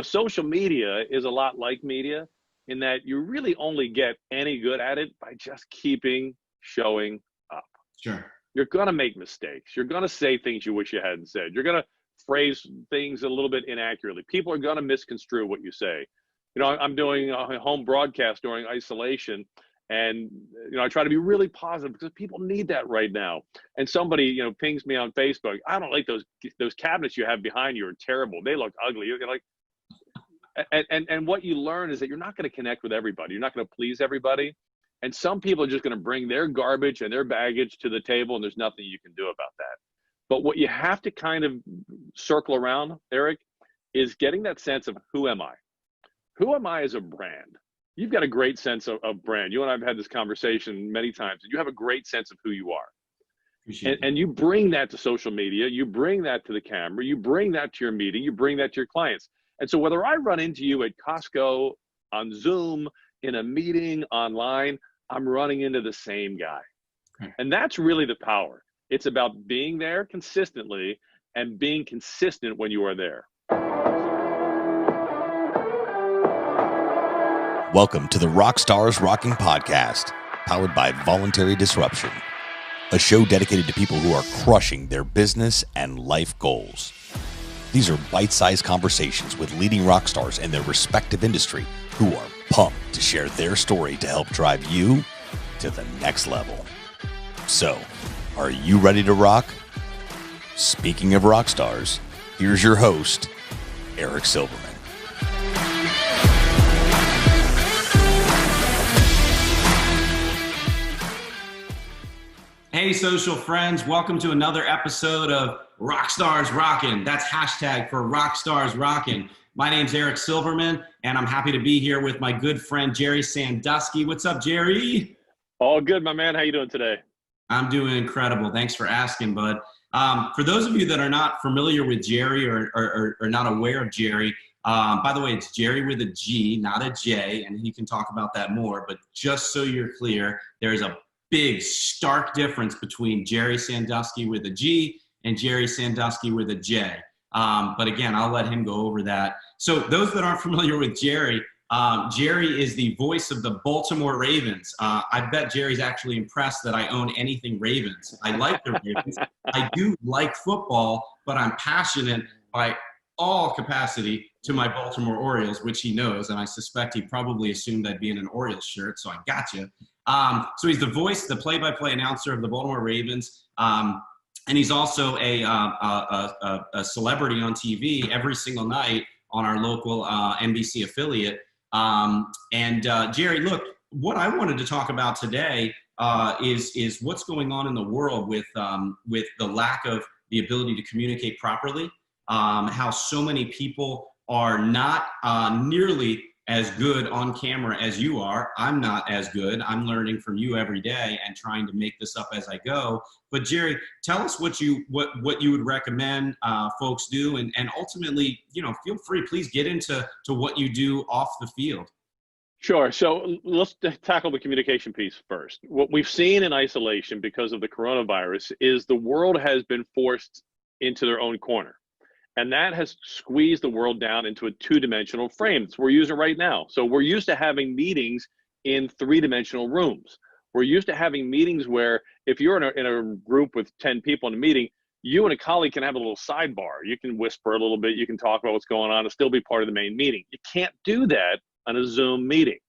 Social media is a lot like media in that you really only get any good at it by just keeping showing up. Sure. You're going to make mistakes. You're going to say things you wish you hadn't said. You're going to phrase things a little bit inaccurately. People are going to misconstrue what you say. I'm doing a home broadcast during isolation, and I try to be really positive because people need that right now. And somebody pings me on Facebook, I don't like those cabinets you have behind you are terrible. They look ugly. You're like, and what you learn is that you're not going to connect with everybody. You're not going to please everybody. And some people are just going to bring their garbage and their baggage to the table, and there's nothing you can do about that. But what you have to kind of circle around, Eric, is getting that sense of who am I? Who am I as a brand? You've got a great sense of brand. You and I have had this conversation many times, and you have a great sense of who you are. And you bring that to social media. You bring that to the camera. You bring that to your meeting. You bring that to your clients. And so whether I run into you at Costco, on Zoom, in a meeting, online, I'm running into the same guy. Okay. And that's really the power. It's about being there consistently and being consistent when you are there. Welcome to the Rockstars Rocking podcast, powered by Voluntary Disruption, a show dedicated to people who are crushing their business and life goals. These are bite-sized conversations with leading rock stars in their respective industry who are pumped to share their story to help drive you to the next level. So, are you ready to rock? Speaking of rock stars, here's your host, Eric Silverman. Hey, social friends, welcome to another episode of Rockstars Rocking. That's hashtag for Rockstars Rocking. My name's Eric Silverman, and I'm happy to be here with my good friend, Gerry Sandusky. What's up, Gerry? All good, my man. How you doing today? I'm doing incredible. Thanks for asking, bud. For those of you that are not familiar with Gerry or not aware of Gerry, by the way, it's Gerry with a G, not a J, and he can talk about that more. But just so you're clear, there's a big, stark difference between Gerry Sandusky with a G and Gerry Sandusky with a J. But again, I'll let him go over that. So those that aren't familiar with Gerry, Gerry is the voice of the Baltimore Ravens. I bet Gerry's actually impressed that I own anything Ravens. I like the Ravens. I do like football, but I'm passionate by all capacity to my Baltimore Orioles, which he knows, and I suspect he probably assumed I'd be in an Orioles shirt, so I got you. So he's the voice, the play-by-play announcer of the Baltimore Ravens, and he's also a celebrity on TV every single night on our local NBC affiliate. Gerry, look, what I wanted to talk about today is what's going on in the world with the lack of the ability to communicate properly, how so many people are not nearly as good on camera as you are. I'm not as good. I'm learning from you every day and trying to make this up as I go. But Gerry, tell us what you would recommend folks do, and ultimately, feel free, please get into what you do off the field. Sure. So let's tackle the communication piece first. What we've seen in isolation because of the coronavirus is the world has been forced into their own corner. And that has squeezed the world down into a two-dimensional frame. That's what we're using right now. So we're used to having meetings in three-dimensional rooms. We're used to having meetings where if you're in a group with 10 people in a meeting, you and a colleague can have a little sidebar. You can whisper a little bit. You can talk about what's going on and still be part of the main meeting. You can't do that on a Zoom meeting.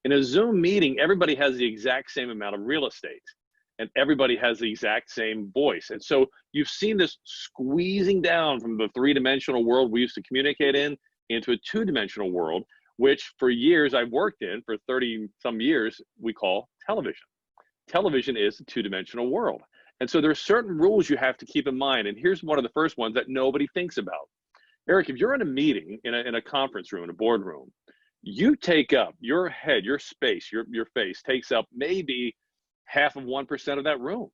In a Zoom meeting, everybody has the exact same amount of real estate. And everybody has the exact same voice. And so you've seen this squeezing down from the three-dimensional world we used to communicate in into a two-dimensional world, which for years I've worked in, for 30-some years, we call television. Television is a two-dimensional world. And so there are certain rules you have to keep in mind. And here's one of the first ones that nobody thinks about. Eric, if you're in a meeting, in a conference room, in a boardroom, you take up your head, your space, your face takes up maybe half of 1% of that room.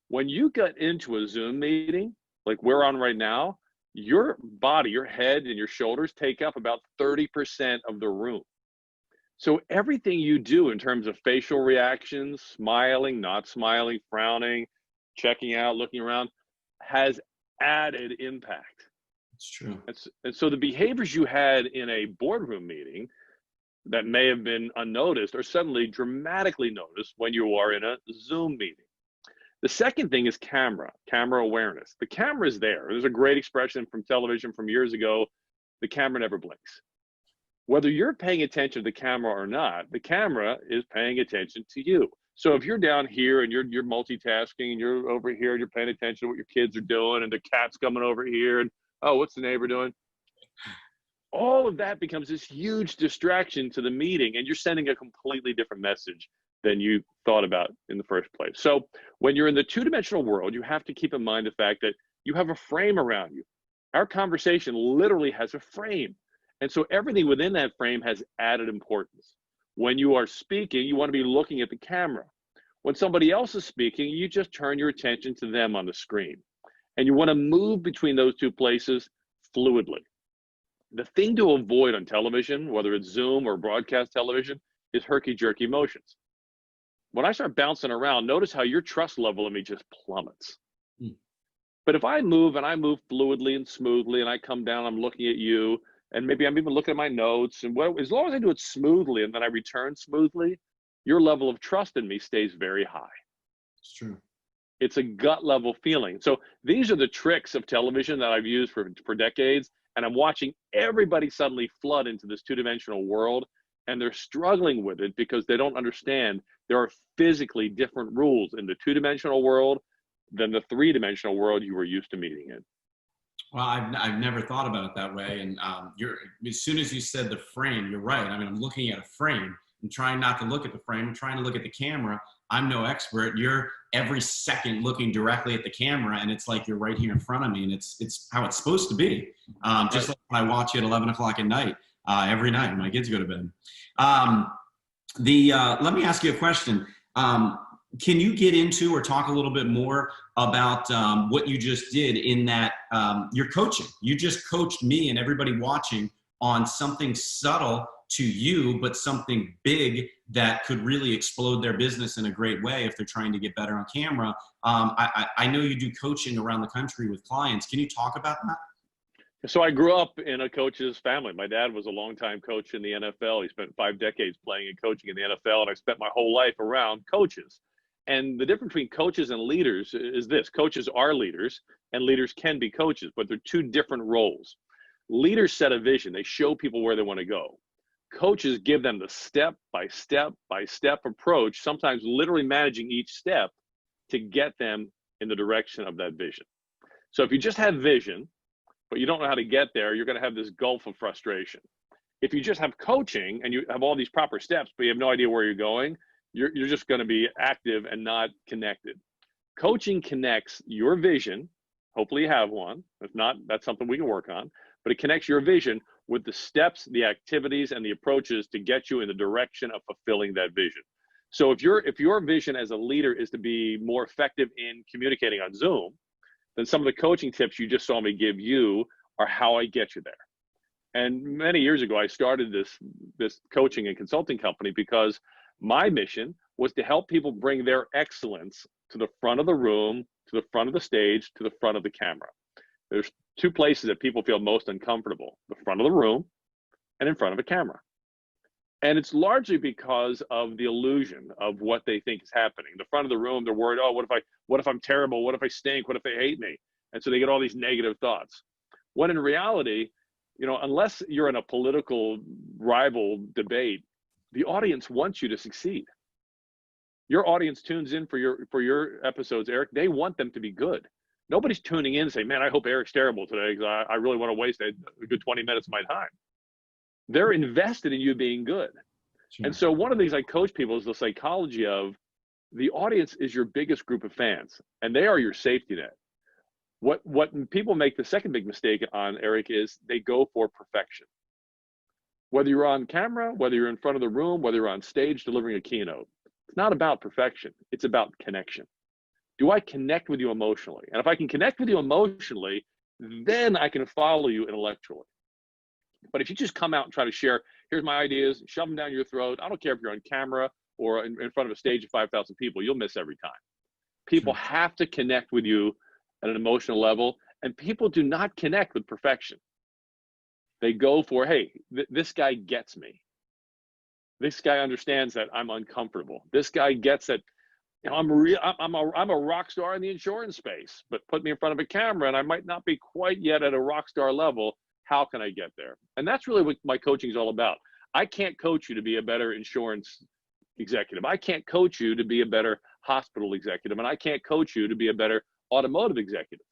When you get into a Zoom meeting, like we're on right now, your body, your head and your shoulders take up about 30% of the room. So everything you do in terms of facial reactions, smiling, not smiling, frowning, checking out, looking around, has added impact. It's true. And so the behaviors you had in a boardroom meeting that may have been unnoticed are suddenly dramatically noticed when you are in a Zoom meeting. The second thing is camera awareness. The camera is there. There's a great expression from television from years ago, the camera never blinks. Whether you're paying attention to the camera or not, the camera is paying attention to you. So if you're down here and you're multitasking and you're over here and you're paying attention to what your kids are doing and the cat's coming over here and, oh, what's the neighbor doing? All of that becomes this huge distraction to the meeting, and you're sending a completely different message than you thought about in the first place. So when you're in the two-dimensional world, you have to keep in mind the fact that you have a frame around you. Our conversation literally has a frame. And so everything within that frame has added importance. When you are speaking, you want to be looking at the camera. When somebody else is speaking, you just turn your attention to them on the screen. And you want to move between those two places fluidly. The thing to avoid on television, whether it's Zoom or broadcast television, is herky-jerky motions. When I start bouncing around, notice how your trust level in me just plummets. But if I move and I move fluidly and smoothly and I come down, I'm looking at you, and maybe I'm even looking at my notes, and as long as I do it smoothly and then I return smoothly, your level of trust in me stays very high. It's true. It's a gut level feeling. So these are the tricks of television that I've used for decades, and I'm watching everybody suddenly flood into this two-dimensional world, and they're struggling with it because they don't understand there are physically different rules in the two-dimensional world than the three-dimensional world you were used to meeting in. Well, I've never thought about it that way. And as soon as you said the frame, you're right. I mean, I'm looking at a frame. I'm trying not to look at the frame. I'm trying to look at the camera. I'm no expert. You're every second looking directly at the camera, and it's like you're right here in front of me, and it's how it's supposed to be. Just like when I watch you at 11 o'clock at night, every night when my kids go to bed. Let me ask you a question. Can you get into or talk a little bit more about what you just did in that you're coaching? You just coached me and everybody watching on something subtle to you, but something big that could really explode their business in a great way if they're trying to get better on camera. I know you do coaching around the country with clients. Can you talk about that? So I grew up in a coach's family. My dad was a longtime coach in the NFL. He spent 5 decades playing and coaching in the NFL, and I spent my whole life around coaches. And the difference between coaches and leaders is this: coaches are leaders and leaders can be coaches, but they're two different roles. Leaders set a vision. They show people where they want to go. Coaches give them the step by step by step approach, sometimes literally managing each step to get them in the direction of that vision. So if you just have vision, but you don't know how to get there, you're going to have this gulf of frustration. If you just have coaching and you have all these proper steps, but you have no idea where you're going, you're just going to be active and not connected. Coaching connects your vision. Hopefully you have one. If not, that's something we can work on. But it connects your vision with the steps, the activities, and the approaches to get you in the direction of fulfilling that vision. So if your vision as a leader is to be more effective in communicating on Zoom, then some of the coaching tips you just saw me give you are how I get you there. And many years ago, I started this coaching and consulting company because my mission was to help people bring their excellence to the front of the room, to the front of the stage, to the front of the camera. There's 2 places that people feel most uncomfortable: the front of the room and in front of a camera. And it's largely because of the illusion of what they think is happening. The front of the room, they're worried, oh, what if I'm terrible? What if I stink? What if they hate me? And so they get all these negative thoughts. When in reality, unless you're in a political rival debate, the audience wants you to succeed. Your audience tunes in for your episodes, Eric. They want them to be good. Nobody's tuning in and saying, man, I hope Eric's terrible today because I really want to waste a good 20 minutes of my time. They're invested in you being good. Sure. And so one of the things I coach people is the psychology of the audience is your biggest group of fans, and they are your safety net. What people make the second big mistake on, Eric, is they go for perfection. Whether you're on camera, whether you're in front of the room, whether you're on stage delivering a keynote, it's not about perfection. It's about connection. Do I connect with you emotionally? And if I can connect with you emotionally, then I can follow you intellectually. But if you just come out and try to share, here's my ideas, shove them down your throat, I don't care if you're on camera or in front of a stage of 5,000 people, you'll miss every time. People have to connect with you at an emotional level, And people do not connect with perfection. They go for, hey, this guy gets me. This guy understands that I'm uncomfortable. This guy gets that, you know, I'm a rock star in the insurance space, but put me in front of a camera and I might not be quite yet at a rock star level. How can I get there? And that's really what my coaching is all about. I can't coach you to be a better insurance executive. I can't coach you to be a better hospital executive, and I can't coach you to be a better automotive executive.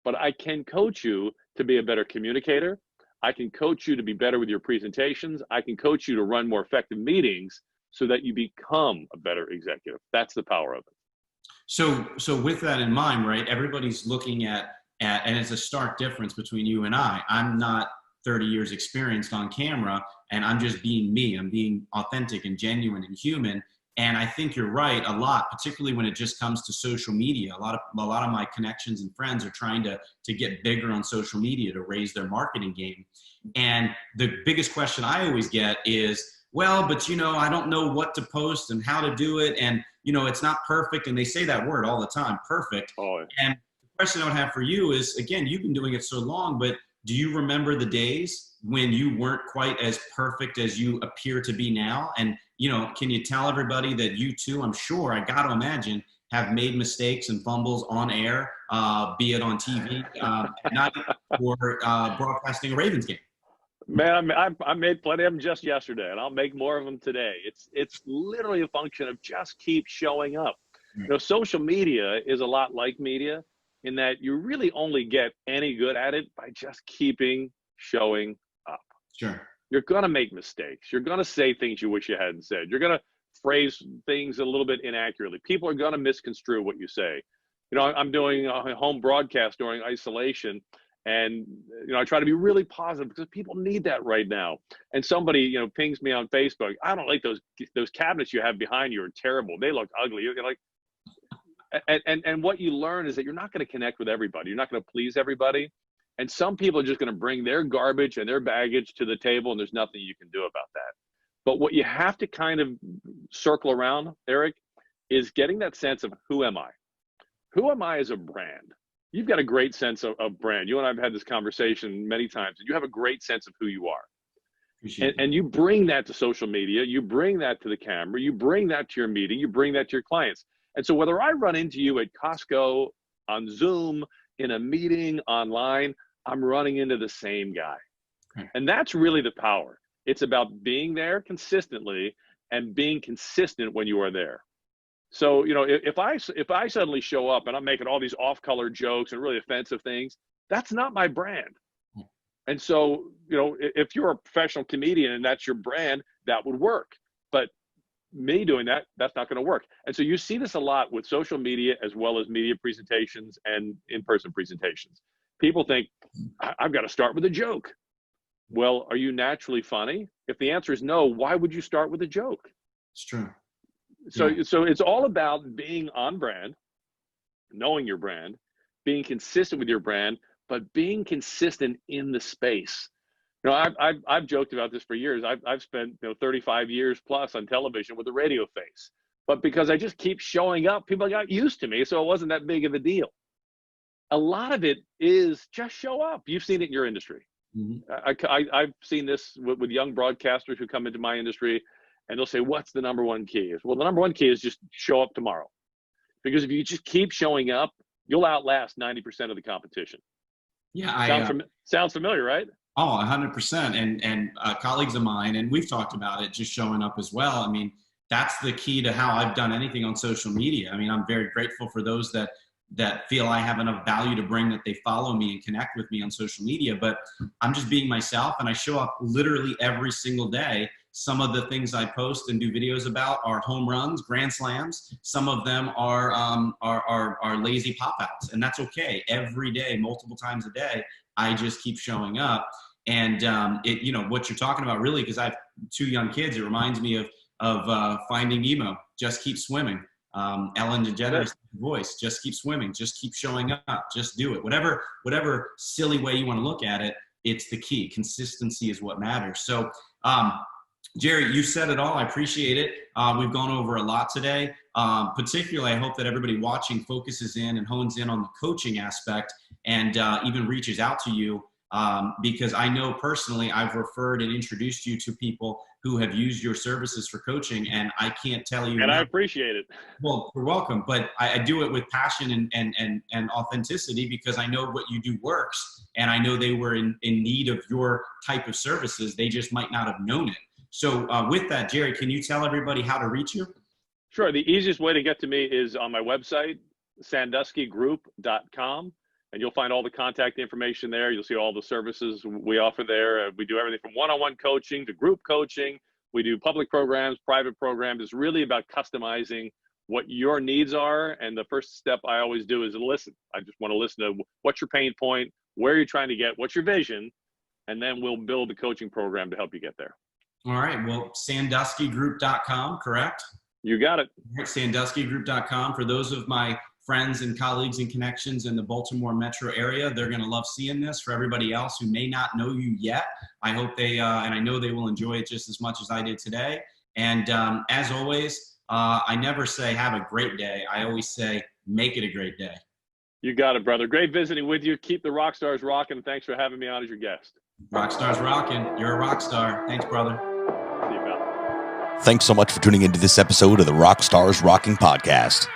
But I can coach you to be a better communicator. I can coach you to be better with your presentations. I can coach you to run more effective meetings so that you become a better executive. That's the power of it. So with that in mind, right, everybody's looking at, and it's a stark difference between you and I. I'm not 30 years experienced on camera, and I'm just being me. I'm being authentic and genuine and human. And I think you're right a lot, particularly when it just comes to social media. A lot of my connections and friends are trying to get bigger on social media to raise their marketing game. And the biggest question I always get is, well, but you know, I don't know what to post and how to do it. And, you know, it's not perfect. And they say that word all the time, perfect. Oh, yeah. And the question I would have for you is, again, you've been doing it so long, but do you remember the days when you weren't quite as perfect as you appear to be now? And, you know, can you tell everybody that you too, I'm sure, I got to imagine, have made mistakes and fumbles on air, be it on TV, not for broadcasting a Ravens game? Man, I made plenty of them just yesterday, and I'll make more of them today. It's literally a function of just keep showing up. You know, social media is a lot like media in that you really only get any good at it by just keeping showing up. Sure. You're going to make mistakes. You're going to say things you wish you hadn't said. You're going to phrase things a little bit inaccurately. People are going to misconstrue what you say. You know, I'm doing a home broadcast during isolation, and, you know, I try to be really positive because people need that right now. And somebody, you know, pings me on Facebook, I don't like those cabinets you have behind you are terrible. They look ugly. You're like, and what you learn is that you're not going to connect with everybody. You're not going to please everybody. And some people are just going to bring their garbage and their baggage to the table, and there's nothing you can do about that. But what you have to kind of circle around, Eric, is getting that sense of who am I? Who am I as a brand? You've got a great sense of brand. You and I have had this conversation many times, and you have a great sense of who you are. And you bring that to social media, you bring that to the camera, you bring that to your meeting, you bring that to your clients. And so whether I run into you at Costco, on Zoom, in a meeting, online, I'm running into the same guy. Okay. And that's really the power. It's about being there consistently and being consistent when you are there. So, you know, if I suddenly show up and I'm making all these off-color jokes and really offensive things, that's not my brand. And so, you know, if you're a professional comedian and that's your brand, that would work. But me doing that, that's not going to work. And so you see this a lot with social media as well as media presentations and in-person presentations. People think, I've got to start with a joke. Well, are you naturally funny? If the answer is no, why would you start with a joke? It's true. So it's all about being on brand, knowing your brand, being consistent with your brand, but being consistent in the space. You know, I've joked about this for years. I've spent 35 years plus on television with a radio face, but because I just keep showing up, people got used to me, so it wasn't that big of a deal. A lot of it is just show up. You've seen it in your industry. Mm-hmm. I've seen this with young broadcasters who come into my industry, and they'll say, "What's the number one key?" Well, the number one key is just show up tomorrow, because if you just keep showing up, you'll outlast 90% of the competition. Yeah, sounds familiar, right? Oh, 100%. And colleagues of mine, and we've talked about it, just showing up as well. I mean, that's the key to how I've done anything on social media. I mean, I'm very grateful for those that feel I have enough value to bring, that they follow me and connect with me on social media. But I'm just being myself, and I show up literally every single day. Some of the things I post and do videos about are home runs, grand slams. Some of them are lazy pop-outs, and that's okay. Every day, multiple times a day, I just keep showing up. And what you're talking about, really, because I have 2 young kids, it reminds me of Finding Nemo. Just keep swimming. Ellen DeGeneres' voice. Just keep swimming. Just keep showing up. Just do it. Whatever silly way you want to look at it, it's the key. Consistency is what matters. So Gerry, you said it all. I appreciate it. We've gone over a lot today. Particularly, I hope that everybody watching focuses in and hones in on the coaching aspect and even reaches out to you because I know personally I've referred and introduced you to people who have used your services for coaching, and I can't tell you. And I appreciate it. Well, you're welcome, but I do it with passion and authenticity because I know what you do works, and I know they were in need of your type of services. They just might not have known it. So with that, Gerry, can you tell everybody how to reach you? Sure. The easiest way to get to me is on my website, sanduskygroup.com, and you'll find all the contact information there. You'll see all the services we offer there. We do everything from one-on-one coaching to group coaching. We do public programs, private programs. It's really about customizing what your needs are. And the first step I always do is listen. I just want to listen to what's your pain point, where you're trying to get, what's your vision, and then we'll build a coaching program to help you get there. All right. Well, sanduskygroup.com, correct? You got it. Sanduskygroup.com. For those of my friends and colleagues and connections in the Baltimore metro area, they're going to love seeing this. For everybody else who may not know you yet, I hope they, and I know they will enjoy it just as much as I did today. And as always, I never say have a great day. I always say make it a great day. You got it, brother. Great visiting with you. Keep the Rockstars rocking. Thanks for having me on as your guest. Rockstars rocking. You're a rock star. Thanks, brother. See you, pal. Thanks so much for tuning into this episode of the Rockstars Rocking podcast.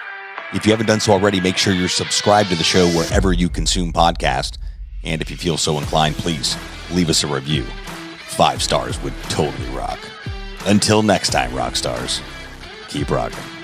If you haven't done so already, make sure you're subscribed to the show wherever you consume podcasts. And if you feel so inclined, please leave us a review. 5 stars would totally rock. Until next time, Rockstars, keep rocking.